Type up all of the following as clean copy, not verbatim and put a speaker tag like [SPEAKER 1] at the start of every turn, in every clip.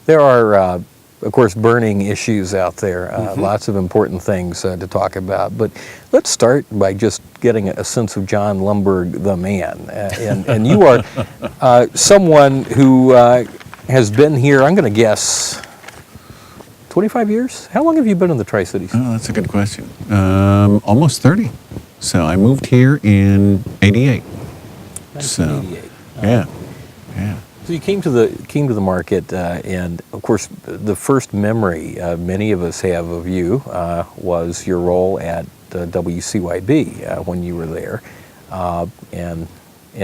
[SPEAKER 1] There are, of course, burning issues out there, lots of important things to talk about. But let's start by just getting a sense of John Lundburg, the man. And you are someone who has been here, I'm going to guess, 25 years? How long have you been in the Tri-Cities?
[SPEAKER 2] Oh, that's a good question. Almost 30. So I moved here in '88.
[SPEAKER 1] 1988.
[SPEAKER 2] Yeah, yeah.
[SPEAKER 1] So you came to the market, and of course, the first memory many of us have of you was your role at WCYB when you were there, and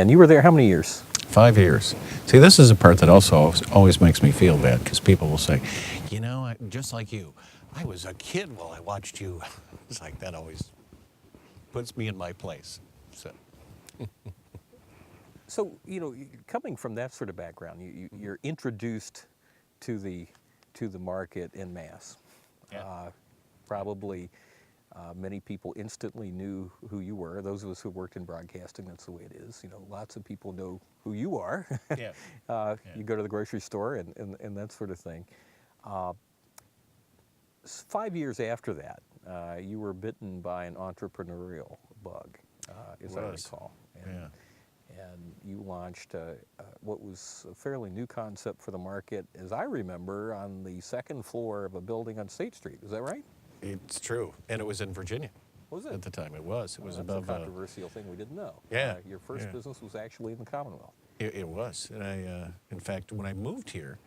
[SPEAKER 1] you were there how many years?
[SPEAKER 2] 5 years. See, this is a part that also always makes me feel bad because people will say, you know, just like you, I was a kid while I watched you. It's like that always puts me in my place. So.
[SPEAKER 1] So, coming from that sort of background, you're introduced to the market en masse.
[SPEAKER 2] Yeah.
[SPEAKER 1] Probably many people instantly knew who you were. Those of us who worked in broadcasting, that's the way it is. Lots of people know who you are.
[SPEAKER 2] Yeah.
[SPEAKER 1] You go to the grocery store and that sort of thing. 5 years after that, you were bitten by an entrepreneurial bug, as I recall.
[SPEAKER 2] Yeah.
[SPEAKER 1] And you launched what was a fairly new concept for the market, as I remember, on the second floor of a building on State Street. Is that right?
[SPEAKER 2] It's true. And it was in Virginia.
[SPEAKER 1] Was it?
[SPEAKER 2] At the time, it was. It was
[SPEAKER 1] That's
[SPEAKER 2] above
[SPEAKER 1] a controversial thing we didn't know.
[SPEAKER 2] Yeah.
[SPEAKER 1] Your first business was actually in the Commonwealth.
[SPEAKER 2] It was. And in fact, when I moved here,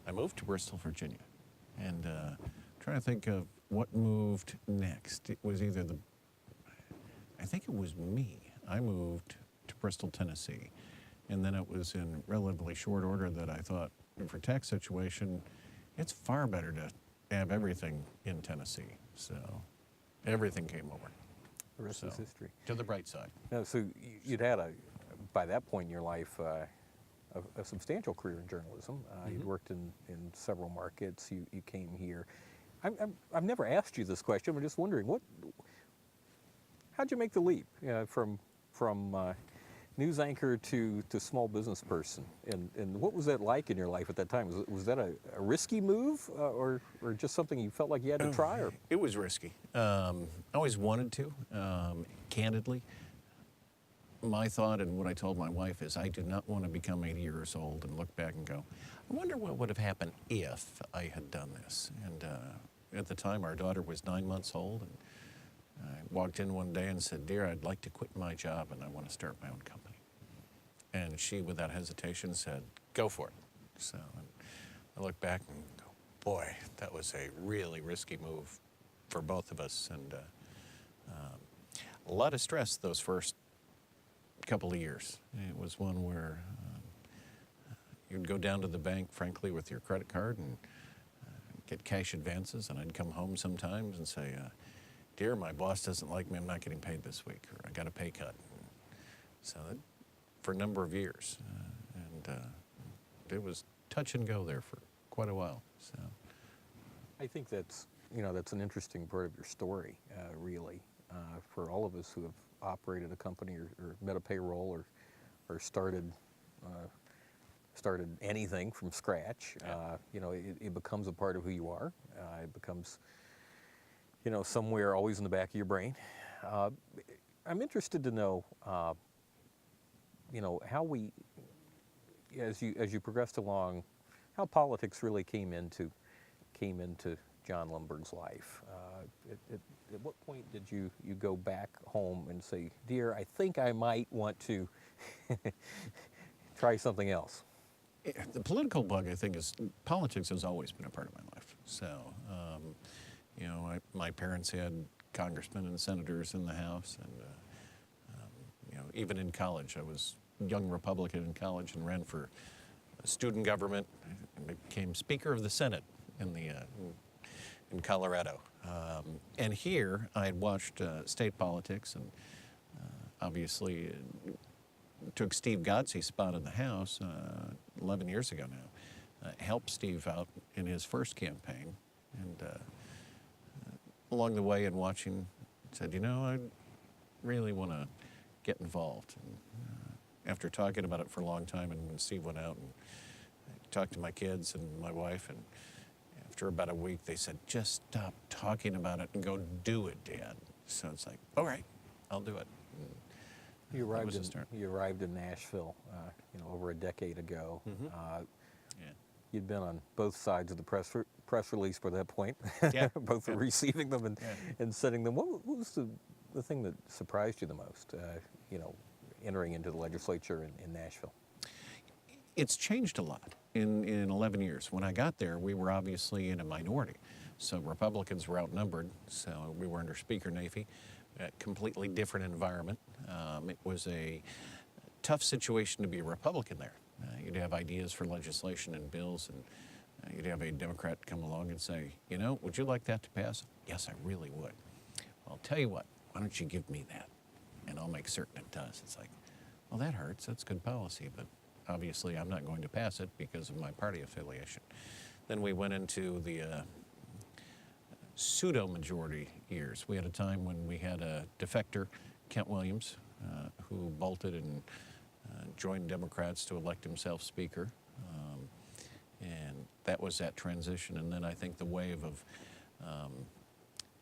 [SPEAKER 2] I moved to Bristol, Virginia. And trying to think of what moved next. It was either I think it was me. I moved to Bristol, Tennessee. And then it was in relatively short order that I thought, for tax situation, it's far better to have everything in Tennessee. So everything came over.
[SPEAKER 1] The rest is history.
[SPEAKER 2] To the bright side.
[SPEAKER 1] No, so you'd had, by that point in your life, a substantial career in journalism. You'd worked in several markets. You came here. I've never asked you this question. I'm just wondering, how'd you make the leap from news anchor to small business person, and what was that like in your life at that time? Was that a risky move, or just something you felt like you had to try? Or?
[SPEAKER 2] It was risky. I always wanted to, candidly. My thought and what I told my wife is I do not want to become 80 years old and look back and go, I wonder what would have happened if I had done this. And at the time, our daughter was 9 months old, and I walked in one day and said, Dear, I'd like to quit my job and I want to start my own company. And she, without hesitation, said, go for it. So I look back and go, boy, that was a really risky move for both of us. And a lot of stress those first couple of years. It was one where you'd go down to the bank, frankly, with your credit card and get cash advances. And I'd come home sometimes and say, Dear, my boss doesn't like me, I'm not getting paid this week, or I got a pay cut. So that, for a number of years. And it was touch and go there for quite a while. So
[SPEAKER 1] I think that's an interesting part of your story, really, for all of us who have operated a company or met a payroll or started anything from scratch. It becomes a part of who you are. It becomes somewhere always in the back of your brain. I'm interested to know, how as you progressed along, how politics really came into John Lundburg's life. At what point did you go back home and say, Dear, I think I might want to try something else?
[SPEAKER 2] The political bug, I think, politics has always been a part of my life. So, my parents had congressmen and senators in the House, and even in college, I was a young Republican in college and ran for student government. I became Speaker of the Senate in Colorado. And here, I had watched state politics, and obviously took Steve Godsey's spot in the House 11 years ago now. Helped Steve out in his first campaign, and along the way in watching, said, I really want to get involved. And, after talking about it for a long time, and when Steve went out and talked to my kids and my wife, and after about a week, they said, just stop talking about it and go do it, Dad. So it's like, all right, I'll do it. And
[SPEAKER 1] You
[SPEAKER 2] that
[SPEAKER 1] arrived
[SPEAKER 2] was the
[SPEAKER 1] in
[SPEAKER 2] start.
[SPEAKER 1] you arrived in Nashville, over a decade ago.
[SPEAKER 2] Yeah.
[SPEAKER 1] You'd been on both sides of the press release by that point,
[SPEAKER 2] Yeah.
[SPEAKER 1] both
[SPEAKER 2] Yeah.
[SPEAKER 1] receiving them and,
[SPEAKER 2] Yeah.
[SPEAKER 1] and sending them. What was the thing that surprised you the most, entering into the legislature in Nashville?
[SPEAKER 2] It's changed a lot in 11 years. When I got there, we were obviously in a minority. So Republicans were outnumbered, so we were under Speaker Nafee, a completely different environment. It was a tough situation to be a Republican there. You'd have ideas for legislation and bills, and you'd have a Democrat come along and say, would you like that to pass? Yes, I really would. Well, I'll tell you what, why don't you give me that? And I'll make certain it does. It's like, well, that hurts. That's good policy, but obviously I'm not going to pass it because of my party affiliation. Then we went into the pseudo-majority years. We had a time when we had a defector, Kent Williams, who bolted and joined Democrats to elect himself Speaker. And that was that transition. And then I think the wave of,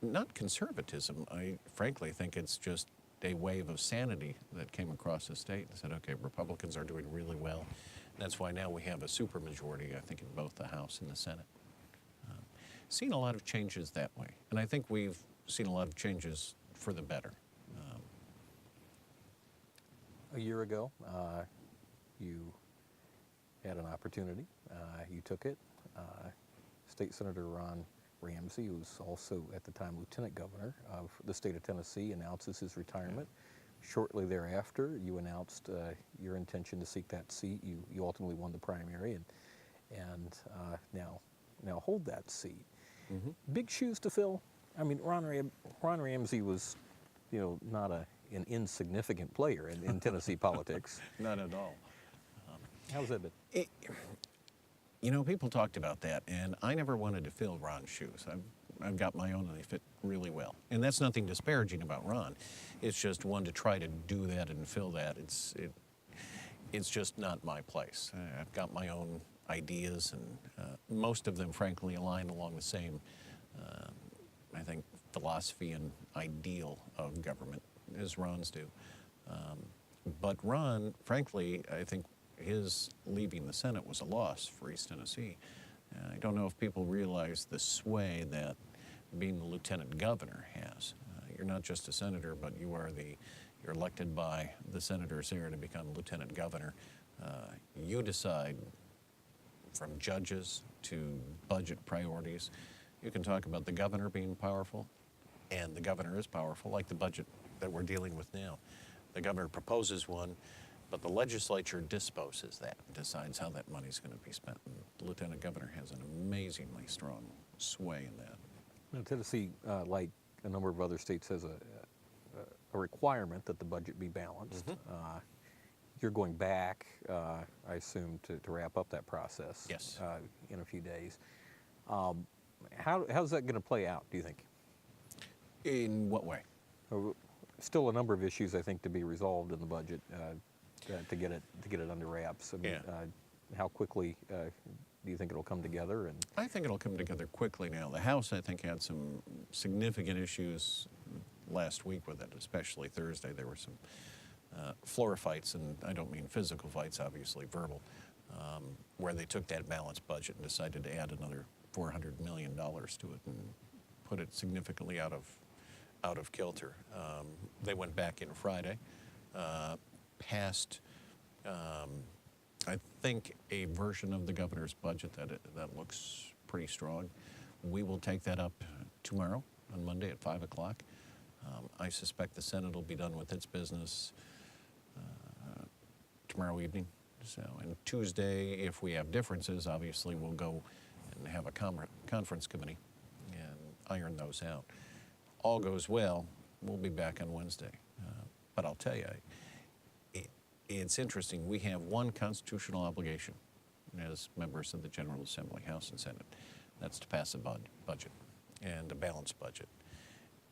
[SPEAKER 2] not conservatism, I frankly think it's just a wave of sanity that came across the state and said, okay, Republicans are doing really well. And that's why now we have a supermajority, I think, in both the House and the Senate. Seen a lot of changes that way. And I think we've seen a lot of changes for the better.
[SPEAKER 1] A year ago, you had an opportunity. You took it. State Senator Ron Ramsey, who was also at the time Lieutenant Governor of the state of Tennessee, announces his retirement. Shortly thereafter, you announced your intention to seek that seat. You ultimately won the primary and now hold that seat.
[SPEAKER 2] Mm-hmm.
[SPEAKER 1] Big shoes to fill. I mean, Ron Ramsey was, not an insignificant player in Tennessee politics.
[SPEAKER 2] Not at all.
[SPEAKER 1] How's that been?
[SPEAKER 2] People talked about that, and I never wanted to fill Ron's shoes. I've got my own, and they fit really well. And that's nothing disparaging about Ron. It's just one to try to do that and fill that. It's just not my place. I've got my own ideas, and most of them, frankly, align along the same, I think, philosophy and ideal of government as Ron's do. But Ron, frankly, I think his leaving the Senate was a loss for East Tennessee. I don't know if people realize the sway that being the lieutenant governor has. You're not just a senator, but you're elected by the senators there to become lieutenant governor. You decide from judges to budget priorities. You can talk about the governor being powerful, and the governor is powerful, like the budget that we're dealing with now. The governor proposes one, but the legislature disposes that, decides how that money's going to be spent. And the lieutenant governor has an amazingly strong sway in that.
[SPEAKER 1] Now, Tennessee, like a number of other states, has a requirement that the budget be balanced.
[SPEAKER 2] Mm-hmm.
[SPEAKER 1] You're going back, I assume, to wrap up that process.
[SPEAKER 2] Yes.
[SPEAKER 1] In a few days. How's that going to play out, do you think?
[SPEAKER 2] In what way?
[SPEAKER 1] Still a number of issues, I think, to be resolved in the budget to get it under wraps. I mean, how quickly do you think it'll come together? And
[SPEAKER 2] I think it'll come together quickly now. The House, I think, had some significant issues last week with it, especially Thursday. There were some floor fights, and I don't mean physical fights, obviously verbal, where they took that balanced budget and decided to add another $400 million to it and put it significantly out of kilter. They went back in Friday, passed, I think, a version of the governor's budget that looks pretty strong. We will take that up tomorrow on Monday at 5 o'clock. I suspect the Senate will be done with its business tomorrow evening. So, and Tuesday, if we have differences, obviously we'll go and have a conference committee and iron those out. All goes well, we'll be back on Wednesday. But I'll tell you, it's interesting. We have one constitutional obligation as members of the General Assembly, House and Senate. That's to pass a budget and a balanced budget.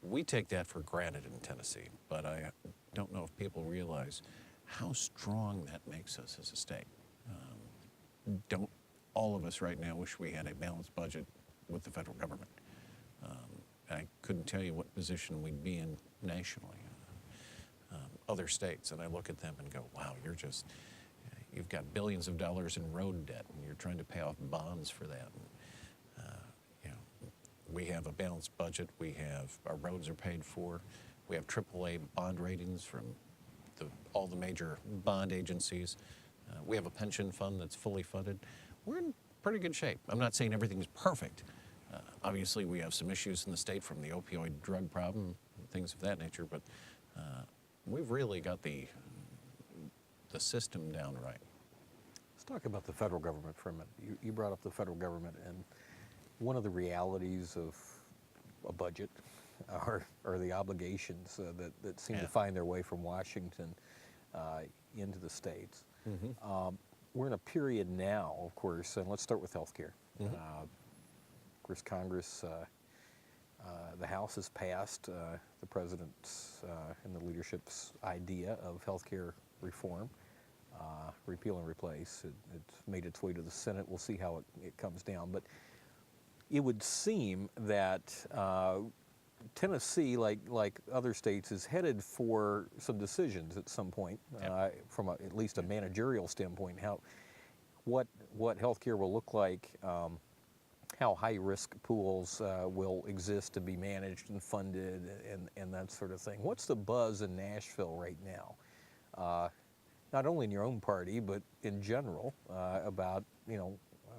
[SPEAKER 2] We take that for granted in Tennessee, but I don't know if people realize how strong that makes us as a state. Don't all of us right now wish we had a balanced budget with the federal government. I couldn't tell you what position we'd be in nationally. Other states, and I look at them and go, wow, you've got billions of dollars in road debt, and you're trying to pay off bonds for that. And, you know, we have a balanced budget. Our roads are paid for. We have AAA bond ratings from all the major bond agencies. We have a pension fund that's fully funded. We're in pretty good shape. I'm not saying everything's perfect. Obviously, we have some issues in the state from the opioid drug problem, things of that nature, but we've really got the system down right.
[SPEAKER 1] Let's talk about the federal government for a minute. You brought up the federal government, and one of the realities of a budget are the obligations that seem to find their way from Washington into the states.
[SPEAKER 2] Mm-hmm.
[SPEAKER 1] We're in a period now, of course, and let's start with healthcare.
[SPEAKER 2] Mm-hmm.
[SPEAKER 1] Of course, Congress, the House has passed the president's and the leadership's idea of healthcare reform, repeal and replace. It's made its way to the Senate. We'll see how it comes down. But it would seem that Tennessee, like other states, is headed for some decisions at some point, from at least a managerial standpoint. What healthcare will look like, how high-risk pools will exist to be managed and funded, and that sort of thing. What's the buzz in Nashville right now? Not only in your own party, but in general, about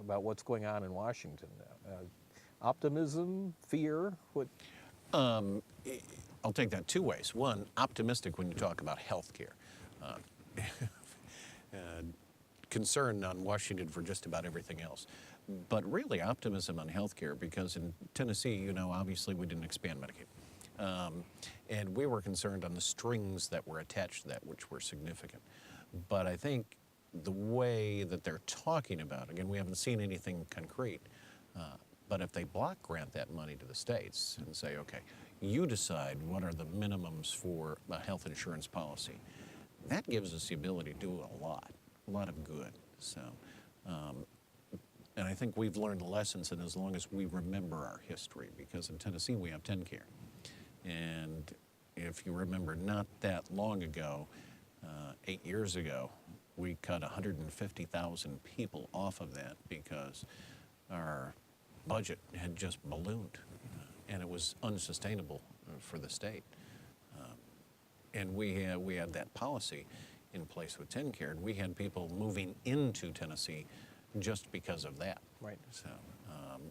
[SPEAKER 1] what's going on in Washington. Optimism, fear, what?
[SPEAKER 2] I'll take that two ways. One, optimistic when you talk about health care. Concern on Washington for just about everything else. But really optimism on health care, because in Tennessee, obviously we didn't expand Medicaid. And we were concerned on the strings that were attached to that, which were significant. But I think the way that they're talking about, again, we haven't seen anything concrete, but if they block grant that money to the states and say, okay, you decide what are the minimums for a health insurance policy, that gives us the ability to do a lot of good. So, and I think we've learned lessons, and as long as we remember our history, because in Tennessee we have TennCare. And if you remember, not that long ago, 8 years ago, we cut 150,000 people off of that because our budget had just ballooned, and it was unsustainable for the state. And we had that policy in place with TennCare, and we had people moving into Tennessee just because of that.
[SPEAKER 1] Right.
[SPEAKER 2] So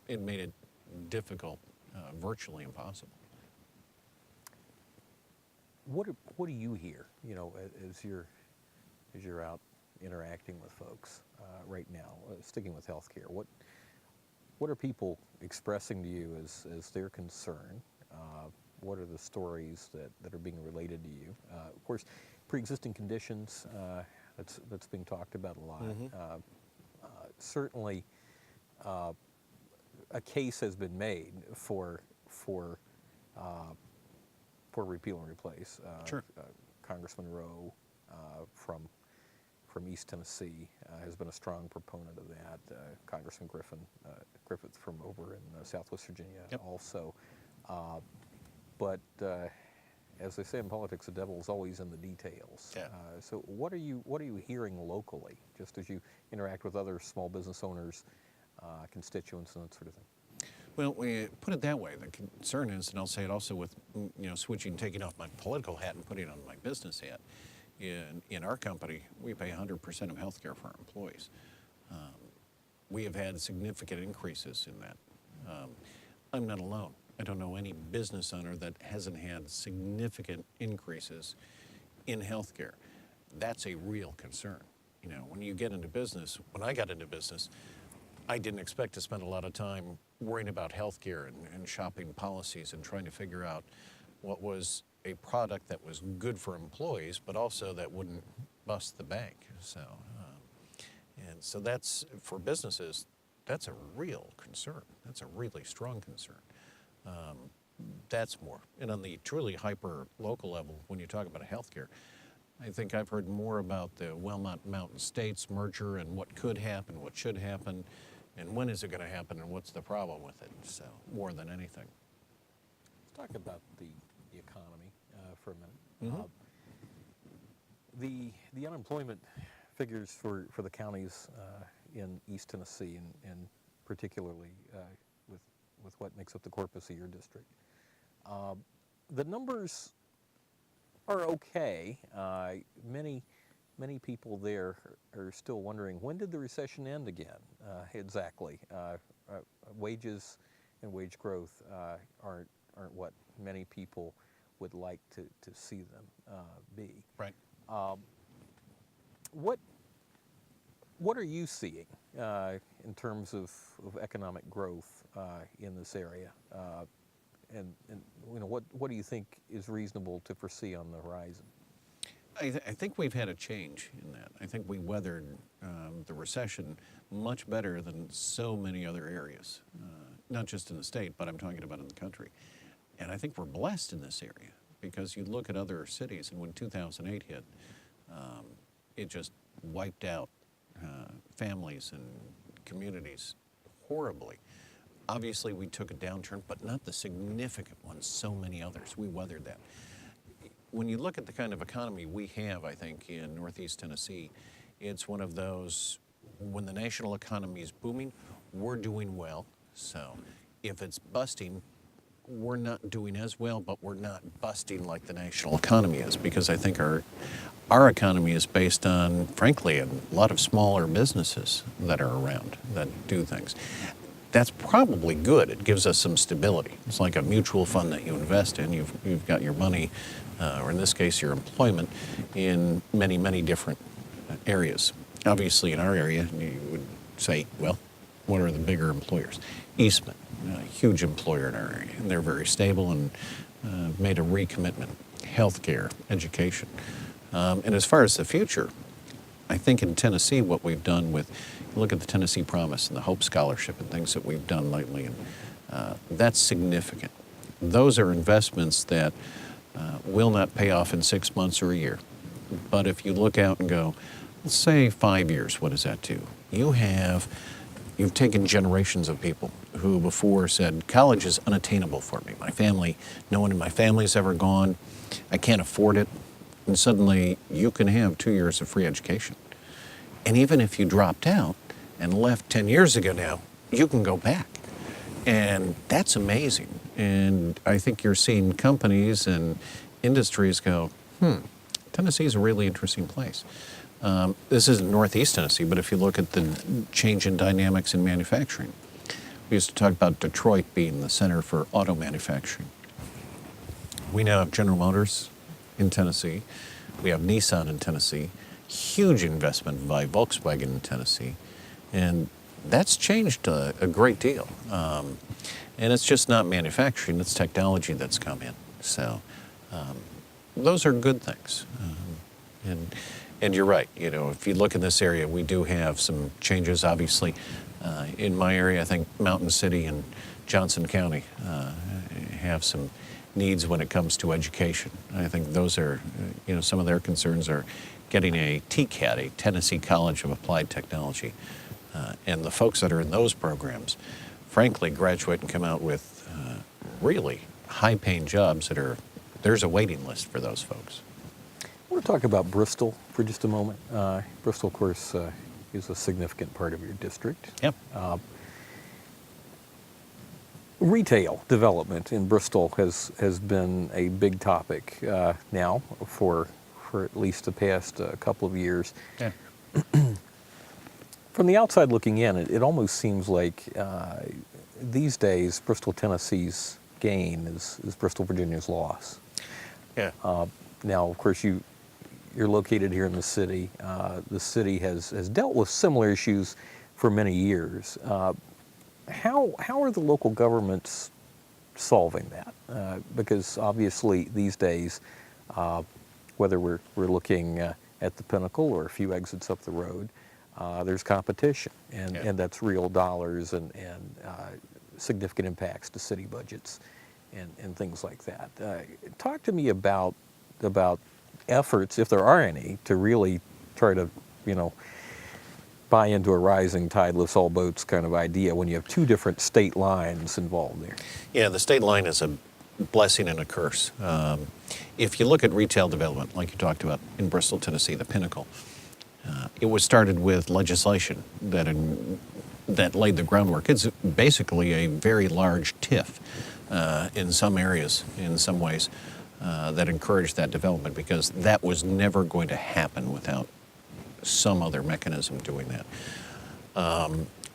[SPEAKER 2] it made it difficult, virtually impossible.
[SPEAKER 1] What do you hear? As you're out interacting with folks right now, sticking with healthcare. What are people expressing to you as their concern? What are the stories that are being related to you? Of course, pre-existing conditions, that's being talked about a lot.
[SPEAKER 2] Mm-hmm.
[SPEAKER 1] Certainly, a case has been made for repeal and replace.
[SPEAKER 2] Sure.
[SPEAKER 1] Congressman Rowe from East Tennessee has been a strong proponent of that. Congressman Griffith from over in Southwest Virginia also. But as they say in politics, the devil is always in the details.
[SPEAKER 2] Yeah.
[SPEAKER 1] So what are you hearing locally, just as you interact with other small business owners, constituents, and that sort of thing?
[SPEAKER 2] Well, we put it that way. The concern is, and I'll say it also with taking off my political hat and putting on my business hat. In our company, we pay 100% of health care for our employees. We have had significant increases in that. I'm not alone. I don't know any business owner that hasn't had significant increases in health care. That's a real concern. When you get into business, when I got into business, I didn't expect to spend a lot of time worrying about health care and shopping policies and trying to figure out what was a product that was good for employees, but also that wouldn't bust the bank. So, and so that's, for businesses, that's a real concern. That's a really strong concern. That's more. And on the truly hyper-local level, when you talk about healthcare, I think I've heard more about the Wellmont Mountain States merger and what could happen, what should happen. and when is it going to happen, and what's the problem with it? So more than anything.
[SPEAKER 1] Let's talk about the economy for a minute. The unemployment figures for the counties in East Tennessee, and particularly with what makes up the corpus of your district, the numbers are okay. Many people there are still wondering, when did the recession end again? Exactly. Wages and wage growth aren't what many people would like to see them be.
[SPEAKER 2] Right.
[SPEAKER 1] What are you seeing in terms of economic growth in this area? And what do you think is reasonable to foresee on the horizon?
[SPEAKER 2] I think we've had a change in that. I think we weathered the recession much better than so many other areas, not just in the state, but I'm talking about in the country. And I think we're blessed in this area, because you look at other cities, and when 2008 hit, it just wiped out families and communities horribly. Obviously, we took a downturn, but not the significant one so many others. We weathered that. When you look at the kind of economy we have, I think, in Northeast Tennessee, it's one of those, when the national economy is booming, we're doing well. So if it's busting, we're not doing as well, but we're not busting like the national economy is, because I think our economy is based on, frankly, a lot of smaller businesses that are around that do things. That's probably good. It gives us some stability. It's like a mutual fund that you invest in. You've got your money, or in this case, your employment, in many, many different areas. Obviously, in our area, you would say, well, what are the bigger employers? Eastman, a huge employer in our area, and they're very stable and made a recommitment. Healthcare, education. And as far as the future, I think in Tennessee, what we've done with, look at the Tennessee Promise and the Hope Scholarship and things that we've done lately, and that's significant. Those are investments that will not pay off in 6 months or a year. But if you look out and go, let's say 5 years, what does that do? You've taken generations of people who before said, college is unattainable for me. My family, no one in my family's ever gone. I can't afford it. And suddenly you can have 2 years of free education. And even if you dropped out and left 10 years ago now, you can go back. And that's amazing. And I think you're seeing companies and industries go, Tennessee is a really interesting place. This isn't Northeast Tennessee, but if you look at the change in dynamics in manufacturing, we used to talk about Detroit being the center for auto manufacturing. We now have General Motors in Tennessee. We have Nissan in Tennessee. Huge investment by Volkswagen in Tennessee. And that's changed a great deal. And it's just not manufacturing, it's technology that's come in. So those are good things. And you're right, if you look in this area, we do have some changes, obviously. In my area, I think Mountain City and Johnson County have some needs when it comes to education. I think those are, some of their concerns are getting a TCAT, a Tennessee College of Applied Technology. And the folks that are in those programs, frankly, graduate and come out with really high-paying jobs there's a waiting list for those folks.
[SPEAKER 1] I want to talk about Bristol for just a moment. Bristol, of course, is a significant part of your district.
[SPEAKER 2] Yep.
[SPEAKER 1] Retail development in Bristol has been a big topic now for at least the past couple of years.
[SPEAKER 2] Yeah.
[SPEAKER 1] From the outside looking in, it almost seems like these days Bristol, Tennessee's gain is Bristol, Virginia's loss.
[SPEAKER 2] Yeah.
[SPEAKER 1] Now, of course, you're located here in the city. The city has dealt with similar issues for many years. How are the local governments solving that? Because obviously these days, whether we're looking at the Pinnacle or a few exits up the road, there's competition, and that's real dollars and significant impacts to city budgets and things like that. Talk to me about efforts, if there are any, to really try to, buy into a rising tide lifts all boats kind of idea when you have two different state lines involved there.
[SPEAKER 2] Yeah, the state line is a blessing and a curse. If you look at retail development, like you talked about in Bristol, Tennessee, the Pinnacle, it was started with legislation that laid the groundwork. It's basically a very large TIF in some areas, in some ways, that encouraged that development, because that was never going to happen without some other mechanism doing that.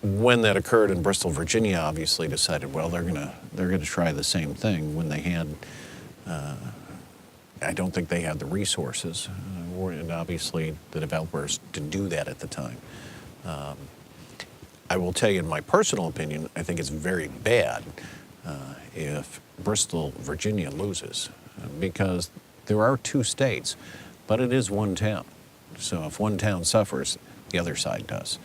[SPEAKER 2] When that occurred in Bristol, Virginia, obviously decided, well, they're gonna try the same thing when they had. I don't think they had the resources, and obviously the developers to do that at the time. I will tell you, in my personal opinion, I think it's very bad if Bristol, Virginia loses, because there are two states, but it is one town. So if one town suffers, the other side does.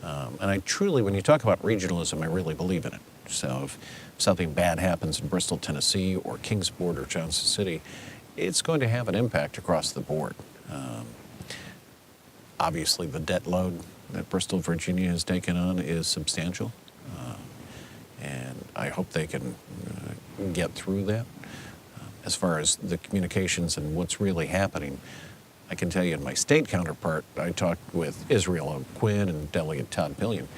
[SPEAKER 2] And I truly, when you talk about regionalism, I really believe in it. So if something bad happens in Bristol, Tennessee, or Kingsport, or Johnson City, it's going to have an impact across the board. Obviously, the debt load that Bristol, Virginia has taken on is substantial. And I hope they can get through that. As far as the communications and what's really happening, I can tell you, in my state counterpart, I talked with Israel O'Quinn and Delegate Todd Pillion,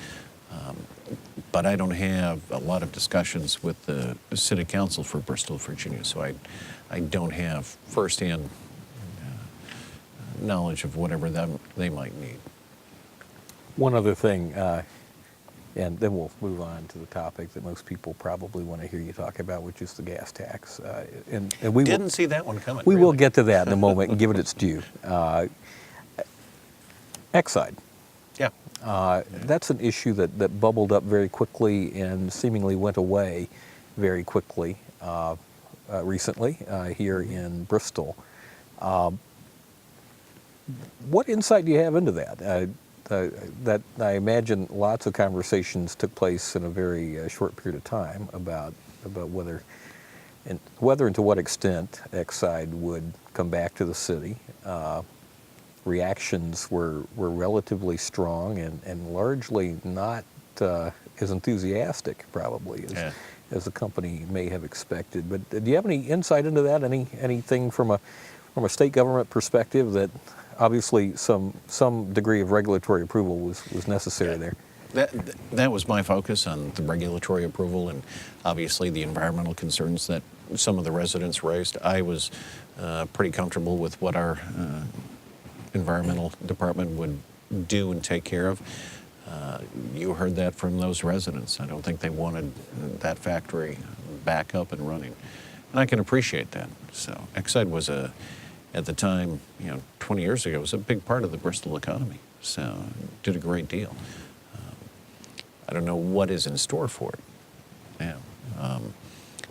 [SPEAKER 2] but I don't have a lot of discussions with the City Council for Bristol, Virginia, so I don't have firsthand knowledge of whatever they might need.
[SPEAKER 1] One other thing, and then we'll move on to the topic that most people probably want to hear you talk about, which is the gas tax. And we
[SPEAKER 2] Didn't see that one coming.
[SPEAKER 1] We
[SPEAKER 2] really.
[SPEAKER 1] will get to that in a moment and give it its due. Exide.
[SPEAKER 2] Yeah.
[SPEAKER 1] That's an issue that bubbled up very quickly and seemingly went away very quickly recently here in Bristol. What insight do you have into that? That I imagine lots of conversations took place in a very short period of time about whether and to what extent Exide would come back to the city. Reactions were relatively strong and largely not as enthusiastic probably as the company may have expected. But do you have any insight into that? Anything from a state government perspective that obviously some degree of regulatory approval was necessary there?
[SPEAKER 2] That was my focus, on the regulatory approval and obviously the environmental concerns that some of the residents raised. I was pretty comfortable with what our environmental department would do and take care of. You heard that from those residents. I don't think they wanted that factory back up and running. And I can appreciate that. So Exide was at the time, 20 years ago, was a big part of the Bristol economy. So did a great deal. I don't know what is in store for it. Yeah.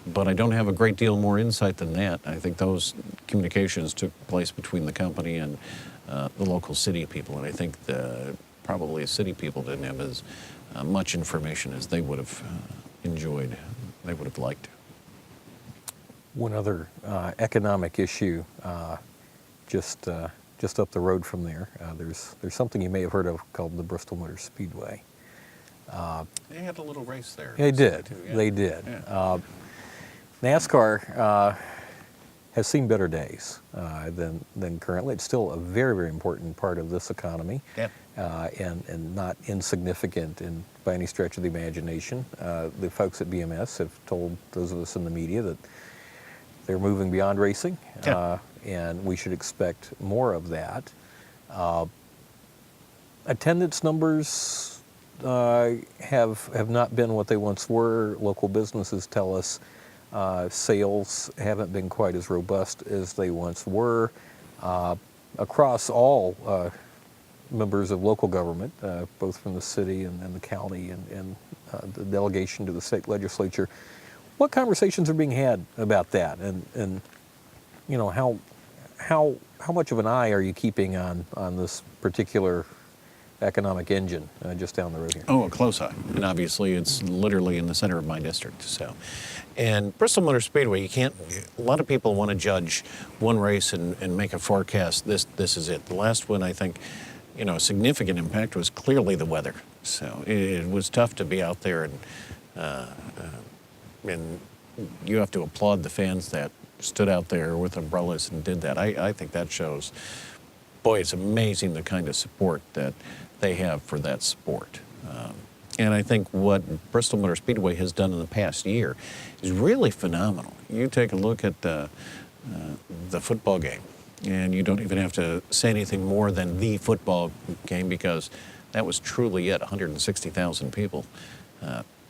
[SPEAKER 2] But I don't have a great deal more insight than that. I think those communications took place between the company and the local city people, and I think probably the city people didn't have as much information as they would have enjoyed, they would have liked.
[SPEAKER 1] One other economic issue just up the road from there, there's something you may have heard of called the Bristol Motor Speedway.
[SPEAKER 2] They had a little race there.
[SPEAKER 1] They did.
[SPEAKER 2] Too, yeah.
[SPEAKER 1] They did.
[SPEAKER 2] Yeah.
[SPEAKER 1] NASCAR has seen better days than currently. It's still a very, very important part of this economy,
[SPEAKER 2] Yeah.
[SPEAKER 1] and not insignificant by any stretch of the imagination. The folks at BMS have told those of us in the media that they're moving beyond racing,
[SPEAKER 2] Yeah.
[SPEAKER 1] and we should expect more of that. Attendance numbers have not been what they once were. Local businesses tell us sales haven't been quite as robust as they once were. Across all members of local government, both from the city and the county and the delegation to the state legislature, what conversations are being had about that? And how much of an eye are you keeping on this particular economic engine just down the road here?
[SPEAKER 2] Oh, a close eye. And obviously it's literally in the center of my district. So, and Bristol Motor Speedway, a lot of people want to judge one race and make a forecast. This is it. The last one, I think, a significant impact was clearly the weather. So it was tough to be out there, and you have to applaud the fans that stood out there with umbrellas and did that. I think that shows, boy, it's amazing the kind of support that they have for that sport. And I think what Bristol Motor Speedway has done in the past year is really phenomenal. You take a look at the football game, and you don't even have to say anything more than the football game, because that was truly it. 160,000 people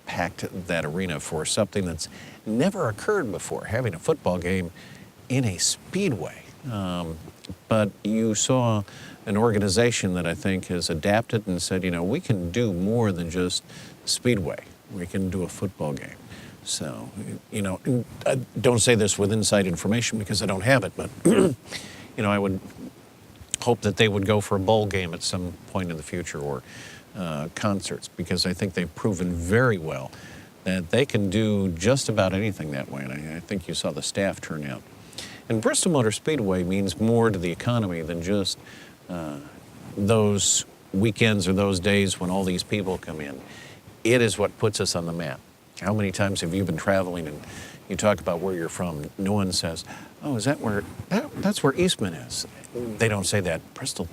[SPEAKER 2] packed that arena for something that's never occurred before, having a football game in a speedway. But you saw an organization that I think has adapted and said, we can do more than just speedway. We can do a football game. So, and I don't say this with inside information because I don't have it, but, I would hope that they would go for a bowl game at some point in the future, or concerts, because I think they've proven very well that they can do just about anything that way. And I think you saw the staff turn out. And Bristol Motor Speedway means more to the economy than just those weekends or those days when all these people come in. It is what puts us on the map. How many times have you been traveling and you talk about where you're from? No one says, oh, is that where, that's where Eastman is. They don't say that. Bristol,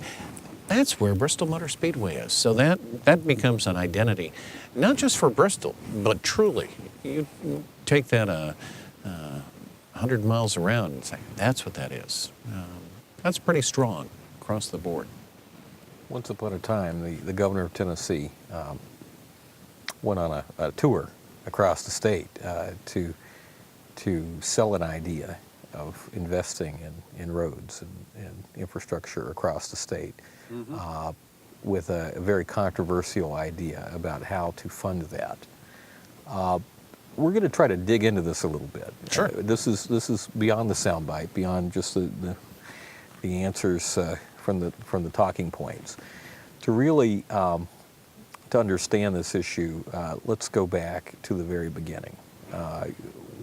[SPEAKER 2] that's where Bristol Motor Speedway is. So that becomes an identity, not just for Bristol, but truly. You take that 100 miles around and say, that's what that is. That's pretty strong across the board.
[SPEAKER 1] Once upon a time, the governor of Tennessee went on a tour across the state to sell an idea of investing in roads and infrastructure across the state, with a very controversial idea about how to fund that. We're going to try to dig into this a little bit.
[SPEAKER 2] Sure.
[SPEAKER 1] This is beyond the soundbite, beyond just the answers from the talking points. To really to understand this issue, let's go back to the very beginning.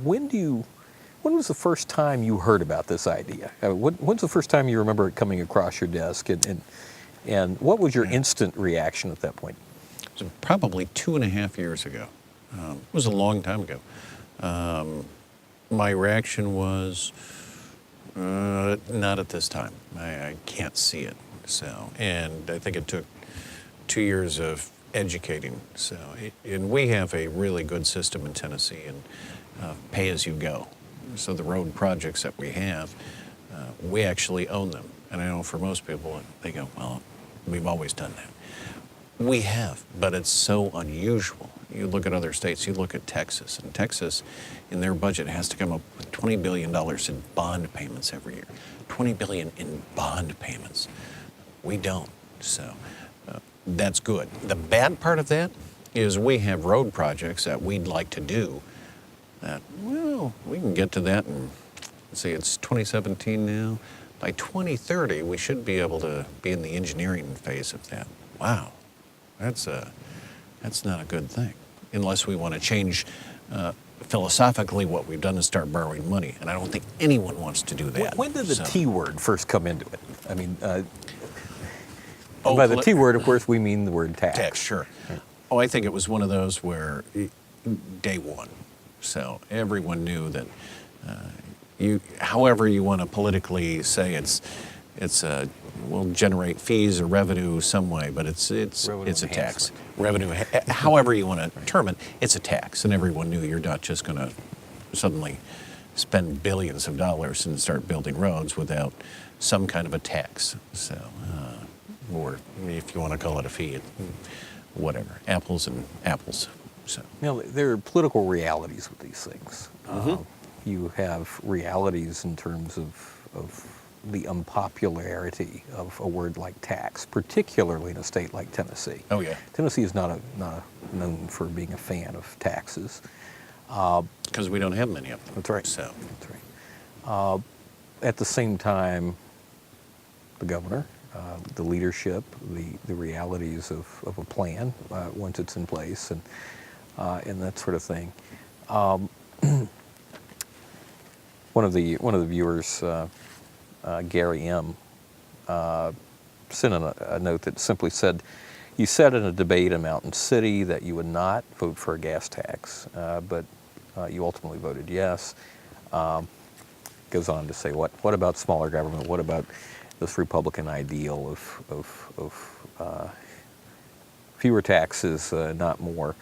[SPEAKER 1] When was the first time you heard about this idea? When's the first time you remember it coming across your desk, and what was your instant reaction at that point?
[SPEAKER 2] It was probably 2.5 years ago. It was a long time ago. My reaction was, not at this time. I can't see it. So, and I think it took 2 years of educating. So, and we have a really good system in Tennessee, and pay as you go. So the road projects that we have, we actually own them. And I know for most people, they go, well, we've always done that. We have, but it's so unusual. You look at other states, you look at Texas, and Texas, in their budget, has to come up with $20 billion in bond payments every year. $20 billion in bond payments. We don't, so that's good. The bad part of that is we have road projects that we'd like to do that, well, we can get to that in, let's see, it's 2017 now. By 2030, we should be able to be in the engineering phase of that. Wow, that's not a good thing, unless we want to change philosophically what we've done is start borrowing money, and I don't think anyone wants to do that.
[SPEAKER 1] When did the T word first come into it? I mean, by the T word, of course, we mean the word tax.
[SPEAKER 2] Tax, sure. Oh, I think it was one of those where day one. So everyone knew that however you want to politically say will generate fees or revenue some way, but it's a tax. Revenue, however you want to term it, it's a tax, and everyone knew you're not just going to suddenly spend billions of dollars and start building roads without some kind of a tax. So, or if you want to call it a fee, whatever, apples and apples. So.
[SPEAKER 1] Now, there are political realities with these things. You have realities in terms of the unpopularity of a word like tax, particularly in a state like Tennessee.
[SPEAKER 2] Oh, yeah.
[SPEAKER 1] Tennessee is not known for being a fan of taxes.
[SPEAKER 2] Because we don't have many of them.
[SPEAKER 1] That's right.
[SPEAKER 2] So.
[SPEAKER 1] That's right. At the same time, the governor, the leadership, the realities of a plan once it's in place, and that sort of thing. One of the viewers, Gary M., sent in a note that simply said, you said in a debate in Mountain City that you would not vote for a gas tax, but you ultimately voted yes. Goes on to say, what about smaller government? What about this Republican ideal of fewer taxes, not more?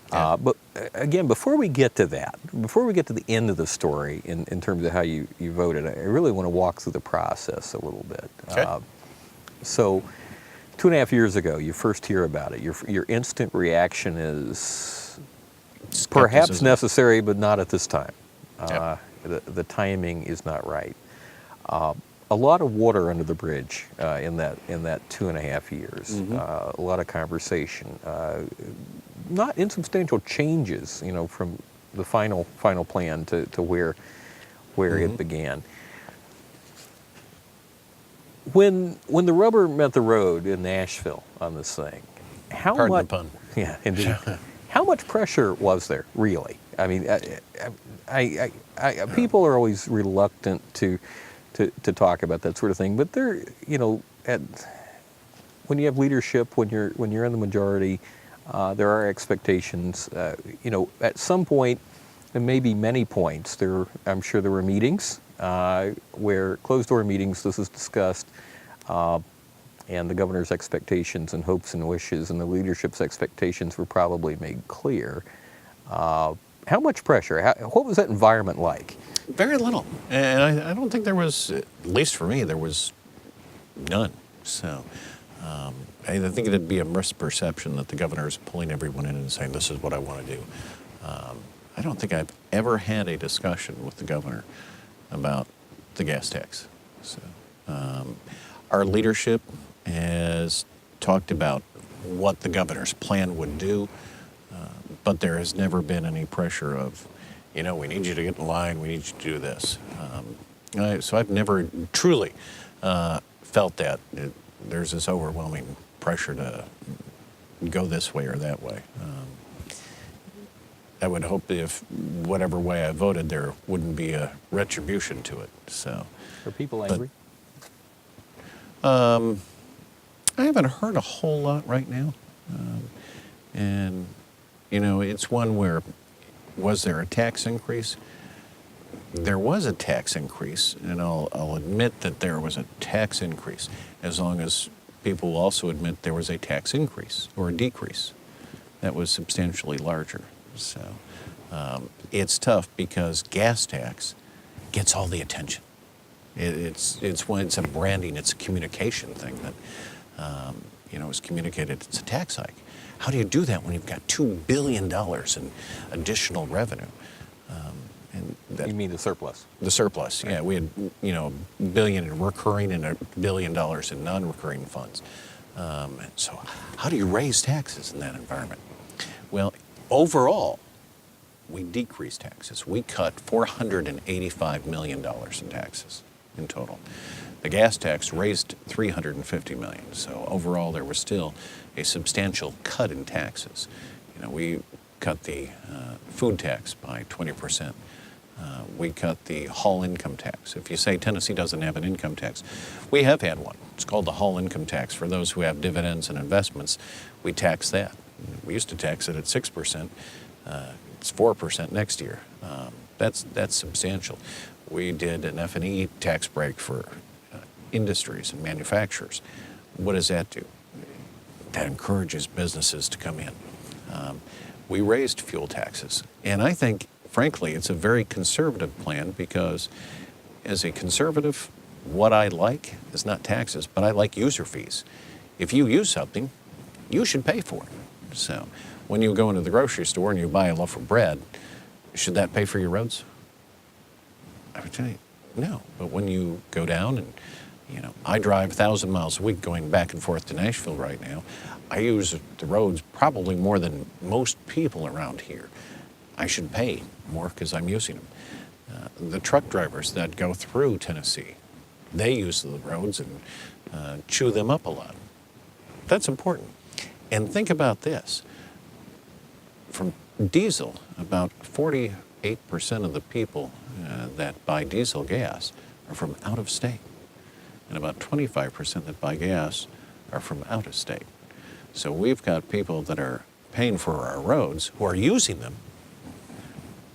[SPEAKER 1] But again, before we get to that, before we get to the end of the story in terms of how you voted, I really want to walk through the process a little bit.
[SPEAKER 2] Okay.
[SPEAKER 1] So 2.5 years ago, you first hear about it. Your instant reaction is perhaps
[SPEAKER 2] Skepticism.
[SPEAKER 1] necessary, but not at this time.
[SPEAKER 2] Yep.
[SPEAKER 1] The timing is not right. A lot of water under the bridge in that 2.5 years. A lot of conversation. Not insubstantial changes, from the final plan to where it began. When the rubber met the road in Nashville on this thing,
[SPEAKER 2] Pardon the pun.
[SPEAKER 1] Yeah, indeed. How much pressure was there, really? I mean, people are always reluctant to talk about that sort of thing, but there, when you have leadership, when you're in the majority, there are expectations. At some point, and maybe many points, I'm sure there were meetings where closed-door meetings. This is discussed. And the governor's expectations and hopes and wishes and the leadership's expectations were probably made clear. How much pressure? What was that environment like?
[SPEAKER 2] Very little. And I don't think there was, at least for me, there was none. So I think it'd be a misperception that the governor is pulling everyone in and saying, this is what I want to do. I don't think I've ever had a discussion with the governor about the gas tax. So our leadership has talked about what the governor's plan would do, but there has never been any pressure of, we need you to get in line, we need you to do this. So I've never truly felt that there's this overwhelming pressure to go this way or that way. I would hope if whatever way I voted, there wouldn't be a retribution to it. So,
[SPEAKER 1] Are people angry?
[SPEAKER 2] I haven't heard a whole lot right now. And, it's one where, was there a tax increase? There was a tax increase, and I'll admit that there was a tax increase, as long as people will also admit there was a tax increase or a decrease that was substantially larger. So it's tough because gas tax gets all the attention. It's a branding, it's a communication thing that is communicated. It's a tax hike. How do you do that when you've got $2 billion in additional revenue?
[SPEAKER 1] You mean the surplus?
[SPEAKER 2] The surplus, yeah. We had, $1 billion in recurring and $1 billion in non-recurring funds. So how do you raise taxes in that environment? Well, overall, we decreased taxes. We cut $485 million in taxes in total. The gas tax raised $350 million. So overall, there was still a substantial cut in taxes. We cut the food tax by 20%. We cut the hall income tax. If you say Tennessee doesn't have an income tax, we have had one. It's called the hall income tax. For those who have dividends and investments, we tax that. We used to tax it at 6%. It's 4% next year. That's substantial. We did an F&E tax break for industries and manufacturers. What does that do? That encourages businesses to come in. We raised fuel taxes. And I think, frankly, it's a very conservative plan because as a conservative, what I like is not taxes, but I like user fees. If you use something, you should pay for it. So when you go into the grocery store and you buy a loaf of bread, should that pay for your roads? I would tell you, no. But when you go down and, I drive 1,000 miles a week going back and forth to Nashville right now. I use the roads probably more than most people around here. I should pay more because I'm using them. The truck drivers that go through Tennessee, they use the roads and chew them up a lot. That's important. And think about this. From diesel, about 48% of the people that buy diesel gas are from out of state. And about 25% that buy gas are from out of state. So we've got people that are paying for our roads who are using them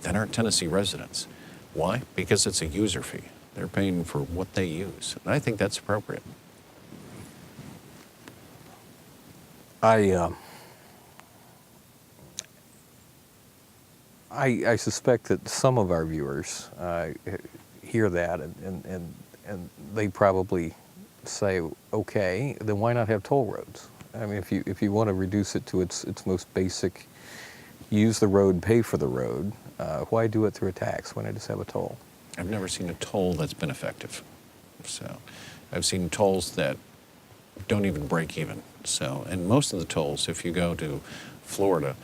[SPEAKER 2] that aren't Tennessee residents. Why? Because it's a user fee. They're paying for what they use. And I think that's appropriate.
[SPEAKER 1] I suspect that some of our viewers hear that and they probably say, okay, then why not have toll roads? I mean, if you want to reduce it to its most basic, use the road, pay for the road, why do it through a tax? Why not just have a toll?
[SPEAKER 2] I've never seen a toll that's been effective. So I've seen tolls that don't even break even. So, and most of the tolls, if you go to Florida,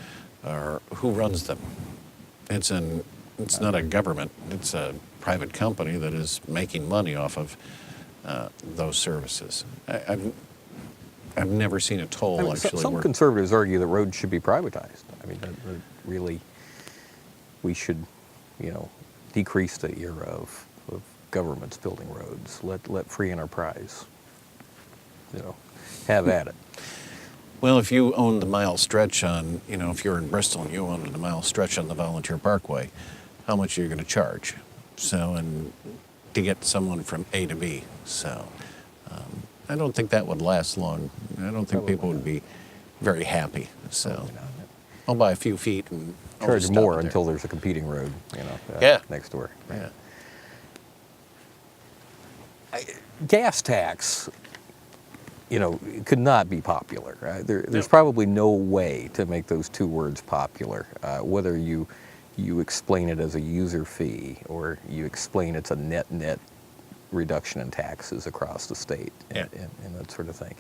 [SPEAKER 2] are who runs them? It's not a government. It's a private company that is making money off of those services. I've never seen a toll actually
[SPEAKER 1] Some
[SPEAKER 2] work.
[SPEAKER 1] conservatives argue that roads should be privatized. I mean, that really, we should, decrease the era of governments building roads. Let free enterprise, have at it.
[SPEAKER 2] Well, if you own the mile stretch on, if you're in Bristol and you own the mile stretch on the Volunteer Parkway, how much are you going to charge? So, and to get someone from A to B. So, I don't think that would last long. I don't think people would be very happy. So, I'll buy a few feet and I'll
[SPEAKER 1] Charge
[SPEAKER 2] just stop
[SPEAKER 1] more
[SPEAKER 2] it there.
[SPEAKER 1] until there's a competing road,
[SPEAKER 2] Yeah.
[SPEAKER 1] next door.
[SPEAKER 2] Yeah.
[SPEAKER 1] Gas tax, could not be popular. Right? There's probably no way to make those two words popular, whether you explain it as a user fee or you explain it's a net reduction in taxes across the state and that sort of thing.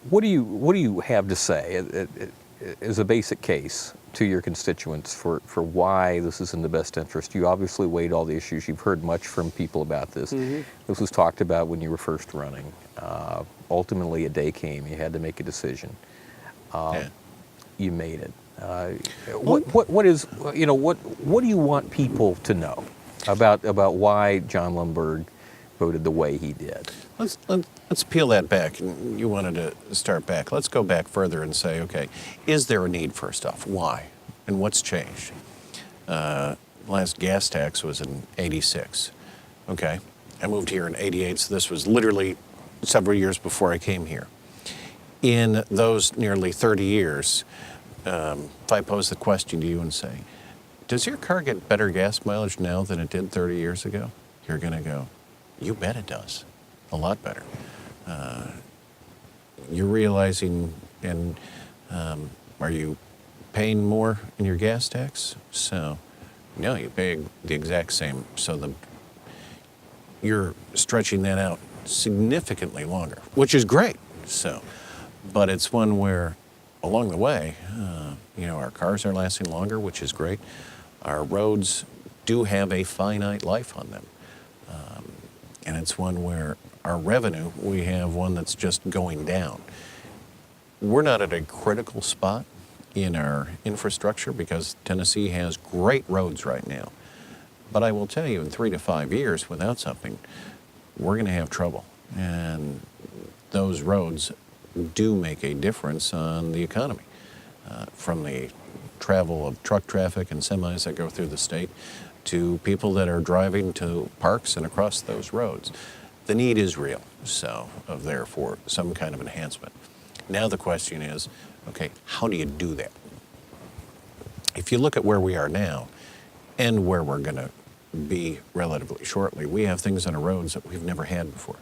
[SPEAKER 1] What do you have to say as a basic case to your constituents for why this is in the best interest? You obviously weighed all the issues. You've heard much from people about this. Mm-hmm. This was talked about when you were first running. Ultimately, a day came. You had to make a decision. You made it. What do you want people to know about why John Lundburg voted the way he did?
[SPEAKER 2] Let's peel that back. And you wanted to start back. Let's go back further and say, okay, is there a need first off? Why? And what's changed? Last gas tax was in '86. Okay, I moved here in '88, so this was literally several years before I came here. In those nearly 30 years, if I pose the question to you and say, does your car get better gas mileage now than it did 30 years ago? You're going to go, you bet it does. A lot better. You're realizing, and are you paying more in your gas tax? So, no, you pay the exact same. So you're stretching that out significantly longer, which is great. So, but it's one where along the way, our cars are lasting longer, which is great. Our roads do have a finite life on them. And it's one where our revenue, we have one that's just going down. We're not at a critical spot in our infrastructure because Tennessee has great roads right now. But I will tell you, in 3 to 5 years without something, we're going to have trouble. And those roads do make a difference on the economy. From the travel of truck traffic and semis that go through the state to people that are driving to parks and across those roads. The need is real, so therefore some kind of enhancement. Now the question is, okay, how do you do that? If you look at where we are now and where we're going to be relatively shortly, we have things on our roads that we've never had before.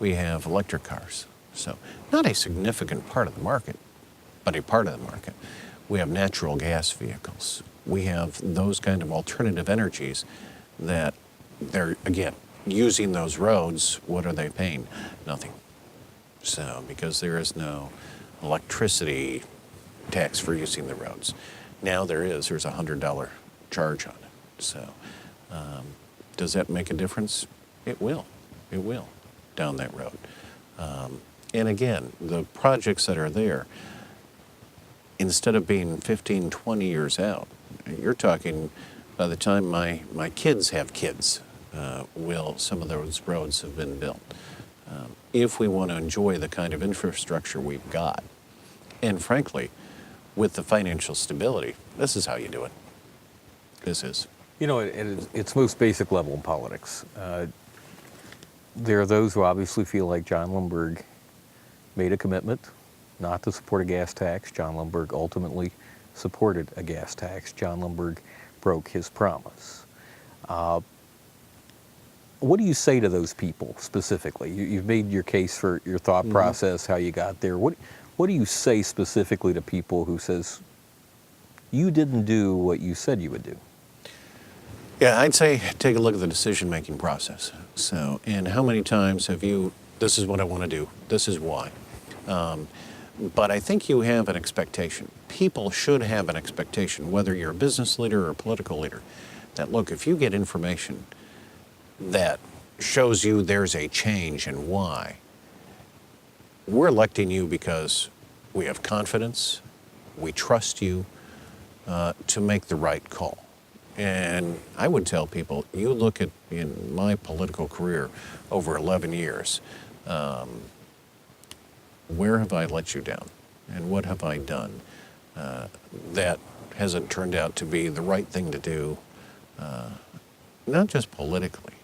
[SPEAKER 2] We have electric cars, so not a significant part of the market, but a part of the market. We have natural gas vehicles. We have those kind of alternative energies that they're, again, using those roads. What are they paying? Nothing. So, because there is no electricity tax for using the roads. Now there's a $100 charge on it. So, does that make a difference? It will. It will down that road. And again, the projects that are there, instead of being 15, 20 years out, you're talking by the time my kids have kids, will some of those roads have been built. if we want to enjoy the kind of infrastructure we've got. And frankly, with the financial stability, this is how you do it. This is.
[SPEAKER 1] You know, at its most basic level in politics, there are those who obviously feel like John Lundburg made a commitment not to support a gas tax. John Lundburg ultimately supported a gas tax. John Lundburg broke his promise. What do you say to those people specifically? You've made your case for your thought process, how you got there. What do you say specifically to people who says, you didn't do what you said you would do?
[SPEAKER 2] Yeah, I'd say take a look at the decision-making process. So, and how many times have you, this is what I want to do, this is why. But I think you have an expectation. People should have an expectation, whether you're a business leader or a political leader, that look, if you get information that shows you there's a change and why, we're electing you because we have confidence, we trust you to make the right call. And I would tell people, you look at, in my political career over 11 years, where have I let you down? And what have I done that hasn't turned out to be the right thing to do, not just politically,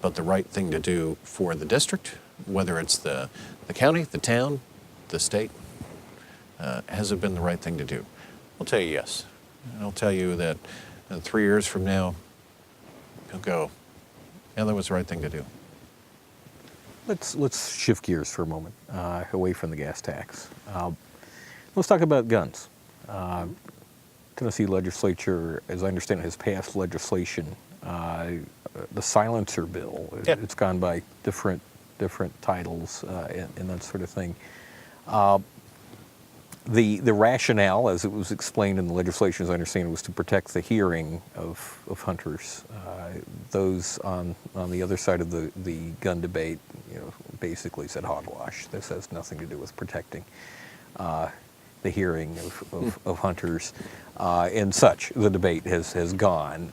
[SPEAKER 2] but the right thing to do for the district, whether it's the county, the town, the state? Has it been the right thing to do? I'll tell you yes. I'll tell you that 3 years from now, you'll go, yeah, that was the right thing to do.
[SPEAKER 1] Let's shift gears for a moment, away from the gas tax. Let's talk about guns. Tennessee legislature, as I understand it, has passed legislation, the silencer bill.
[SPEAKER 2] Yeah.
[SPEAKER 1] It's gone by different titles and that sort of thing. The rationale, as it was explained in the legislation, as I understand it, was to protect the hearing of hunters. Those on the other side of the gun debate, basically said hogwash. This has nothing to do with protecting the hearing of hunters and such. The debate has gone.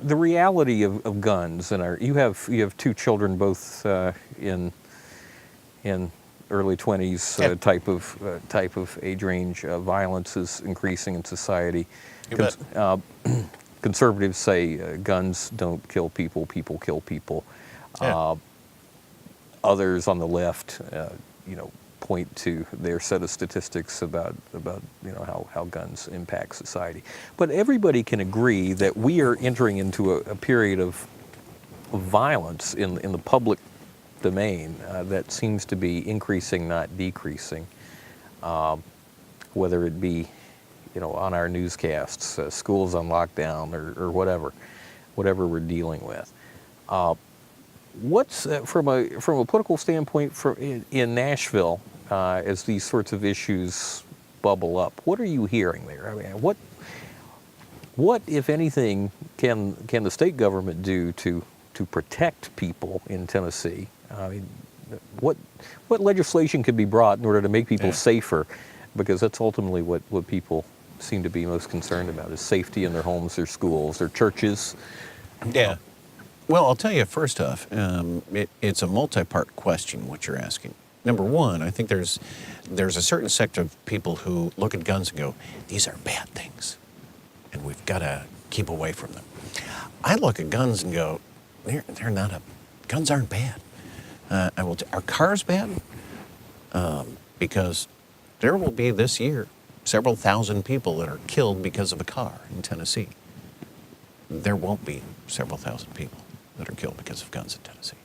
[SPEAKER 1] The reality of guns, and you have two children, both in early 20s,
[SPEAKER 2] Yep.
[SPEAKER 1] type of age range. Violence is increasing in society.
[SPEAKER 2] You bet.
[SPEAKER 1] Conservatives say guns don't kill people; people kill people.
[SPEAKER 2] Yeah.
[SPEAKER 1] Others on the left, point to their set of statistics about how guns impact society. But everybody can agree that we are entering into a period of violence in the public domain that seems to be increasing, not decreasing. Whether it be, on our newscasts, schools on lockdown, or whatever we're dealing with. What's from a political standpoint in Nashville, as these sorts of issues bubble up? What are you hearing there? I mean, what if anything can the state government do to protect people in Tennessee? I mean, what legislation could be brought in order to make people safer? Because that's ultimately what people seem to be most concerned about, is safety in their homes, their schools, their churches.
[SPEAKER 2] Yeah. Well, I'll tell you first off, it's a multi-part question what you're asking. Number one, I think there's a certain sector of people who look at guns and go, these are bad things, and we've got to keep away from them. I look at guns and go, they're not guns aren't bad. Are cars bad? Because there will be this year several thousand people that are killed because of a car in Tennessee. There won't be several thousand people that are killed because of guns in Tennessee.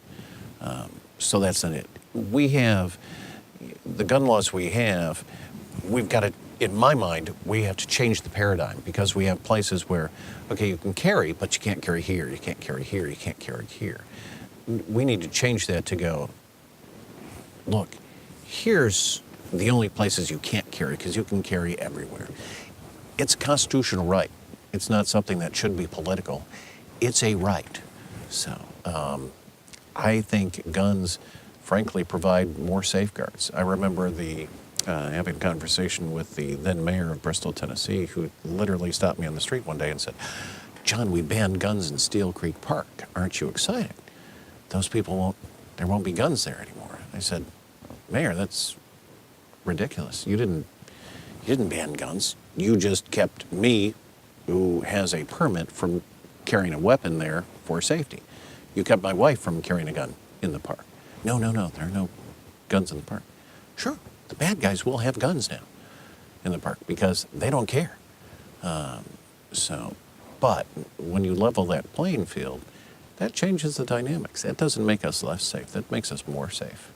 [SPEAKER 2] So that's not it. We have, the gun laws we have, we've got to, in my mind, we have to change the paradigm, because we have places where, okay, you can carry, but you can't carry here, you can't carry here, you can't carry here. We need to change that to go, look, here's the only places you can't carry, because you can carry everywhere. It's a constitutional right. It's not something that should be political. It's a right. So I think guns, frankly, provide more safeguards. I remember having a conversation with the then mayor of Bristol, Tennessee, who literally stopped me on the street one day and said, John, we banned guns in Steel Creek Park. Aren't you excited? those people there won't be guns there anymore. I said, Mayor, that's ridiculous. You didn't ban guns. You just kept me, who has a permit, from carrying a weapon there for safety. You kept my wife from carrying a gun in the park. No, there are no guns in the park. Sure, the bad guys will have guns now in the park because they don't care. But when you level that playing field, that changes the dynamics. That doesn't make us less safe. That makes us more safe.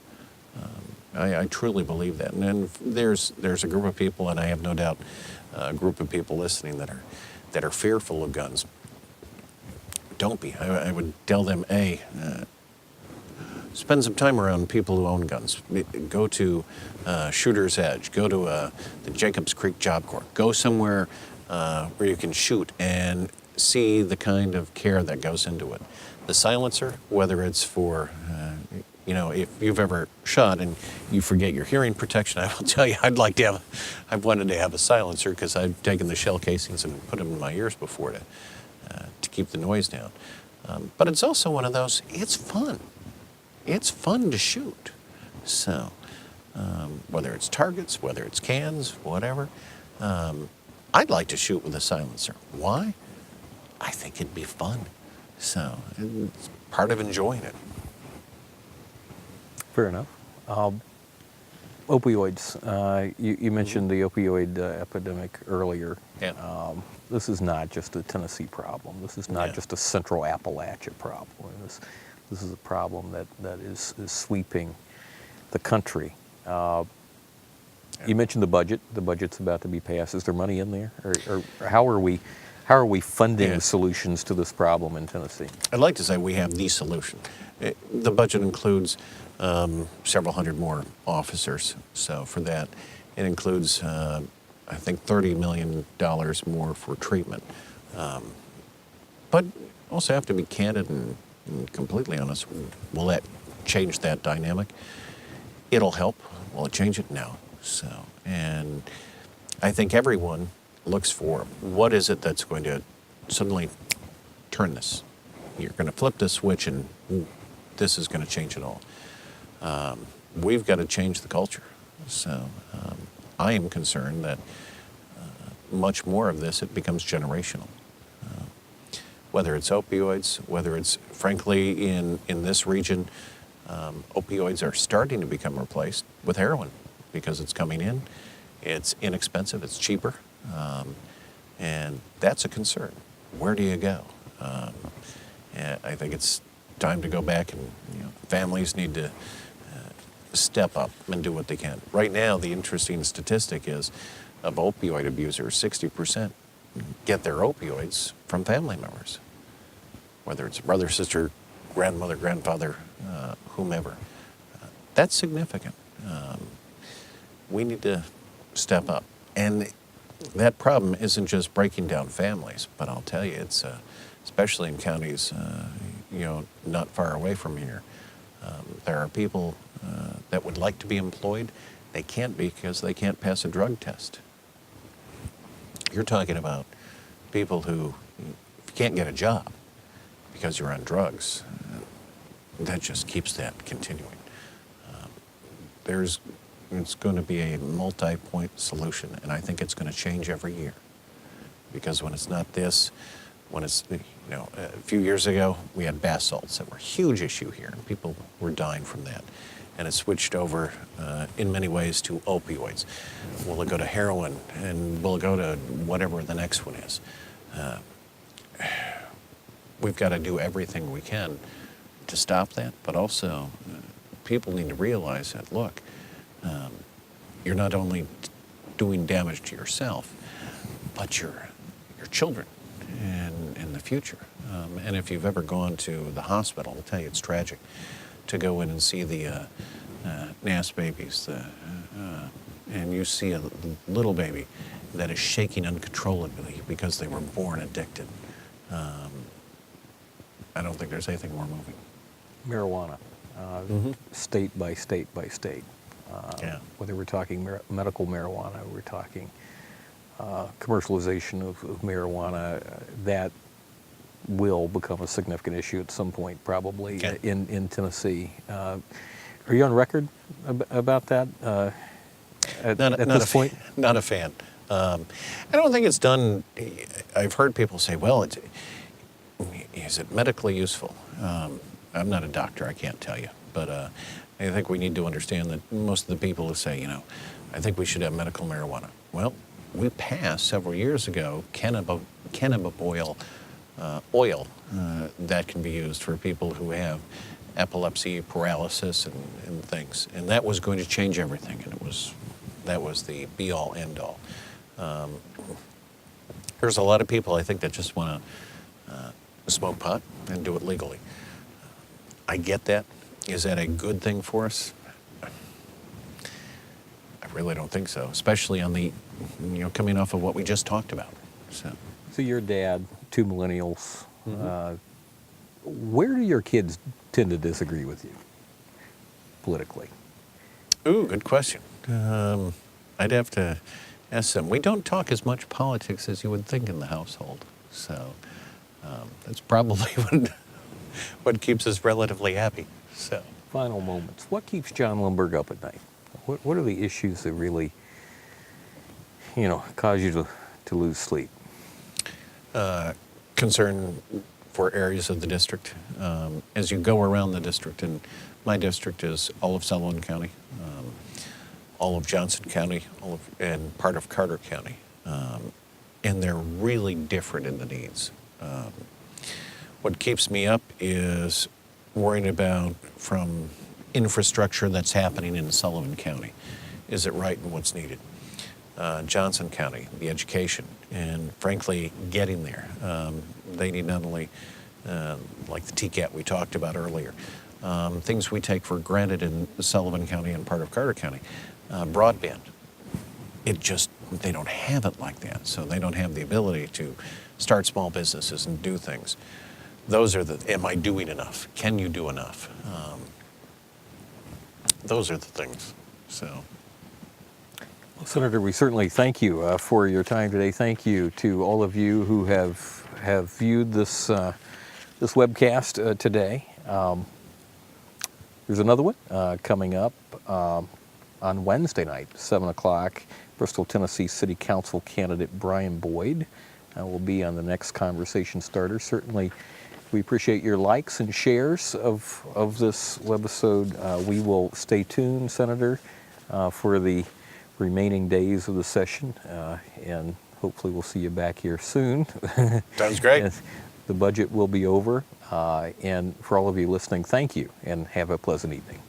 [SPEAKER 2] I truly believe that. And then there's a group of people, and I have no doubt a group of people listening that are fearful of guns. Don't be. I would tell them, spend some time around people who own guns. Go to Shooter's Edge. Go to the Jacobs Creek Job Corps. Go somewhere where you can shoot and see the kind of care that goes into it. The silencer, whether it's for, if you've ever shot and you forget your hearing protection, I will tell you, I've wanted to have a silencer because I've taken the shell casings and put them in my ears before to keep the noise down. But it's also one of those, it's fun. It's fun to shoot. So, whether it's targets, whether it's cans, whatever, I'd like to shoot with a silencer. Why? I think it'd be fun. So, it's part of enjoying it.
[SPEAKER 1] Fair enough. Opioids. You mentioned the opioid epidemic earlier.
[SPEAKER 2] Yeah.
[SPEAKER 1] This is not just a Tennessee problem. This is not just a Central Appalachia problem. This is a problem that is sweeping the country. You mentioned the budget. The budget's about to be passed. Is there money in there, or how are we funding solutions to this problem in Tennessee?
[SPEAKER 2] I'd like to say we have the solution. The budget includes several hundred more officers. So for that, it includes, I think, $30 million more for treatment. But also have to be candid and completely honest. Will that change that dynamic? It'll help. Will it change it? No. So, and I think everyone looks for what is it that's going to suddenly turn this. You're going to flip this switch and this is going to change it all. We've got to change the culture. So I am concerned that much more of this, it becomes generational. Whether it's opioids, whether it's, frankly, in this region, opioids are starting to become replaced with heroin because it's coming in. It's inexpensive, it's cheaper, and that's a concern. Where do you go? And I think it's time to go back, and families need to step up and do what they can. Right now, the interesting statistic is of opioid abusers, 60% get their opioids from family members, whether it's a brother, sister, grandmother, grandfather, whomever. That's significant. We need to step up. And that problem isn't just breaking down families, but I'll tell you, it's especially in counties, not far away from here. There are people that would like to be employed. They can't be because they can't pass a drug test. You're talking about people who, if you can't get a job because you're on drugs, that just keeps that continuing. It's going to be a multi-point solution, and I think it's going to change every year. Because when it's not this, when it's, a few years ago, we had bath salts that were a huge issue here, and people were dying from that. And it switched over, in many ways, to opioids. Will it go to heroin, and will it go to whatever the next one is? We've got to do everything we can to stop that, but also people need to realize that, look, you're not only doing damage to yourself, but your children and the future. And if you've ever gone to the hospital, I'll tell you it's tragic to go in and see the NAS babies, and you see a little baby that is shaking uncontrollably because they were born addicted. I don't think there's anything more moving.
[SPEAKER 1] Marijuana, state by state by state. Whether we're talking medical marijuana, we're talking commercialization of marijuana, that will become a significant issue at some point, probably
[SPEAKER 2] Okay.
[SPEAKER 1] in Tennessee. Are you on record about that at this point?
[SPEAKER 2] Not a fan. I don't think it's done. I've heard people say, well, is it medically useful? I'm not a doctor, I can't tell you. But I think we need to understand that most of the people who say, I think we should have medical marijuana. Well, we passed several years ago cannabis oil that can be used for people who have epilepsy, paralysis, and things. And that was going to change everything, and that was the be-all, end-all. There's a lot of people, I think, that just want to smoke pot and do it legally. I get that. Is that a good thing for us? I really don't think so, especially on the, coming off of what we just talked about.
[SPEAKER 1] So your dad, 2 millennials, where do your kids tend to disagree with you politically?
[SPEAKER 2] Ooh, good question. I'd have to ask them. We don't talk as much politics as you would think in the household, so that's probably what keeps us relatively happy. So,
[SPEAKER 1] final moments. What keeps John Lundburg up at night? What are the issues that really, cause you to lose sleep?
[SPEAKER 2] Concern for areas of the district. As you go around the district, and my district is all of Sullivan County, all of Johnson County, and part of Carter County. And they're really different in the needs. What keeps me up is worrying about from infrastructure that's happening in Sullivan County. Is it right and what's needed? Johnson County, the education, and frankly, getting there. They need not only, like the TCAT we talked about earlier, things we take for granted in Sullivan County and part of Carter County. Broadband, they don't have it like that, so they don't have the ability to start small businesses and do things. Those are am I doing enough? Can you do enough? Those are the things, so.
[SPEAKER 1] Well, Senator, we certainly thank you for your time today. Thank you to all of you who have viewed this webcast today. There's another one coming up on Wednesday night, 7 o'clock. Bristol, Tennessee City Council candidate Brian Boyd will be on the next Conversation Starter. Certainly, we appreciate your likes and shares of this webisode. We will stay tuned, Senator, for the remaining days of the session, and hopefully we'll see you back here soon.
[SPEAKER 2] Sounds great.
[SPEAKER 1] The budget will be over, and for all of you listening, thank you, and have a pleasant evening.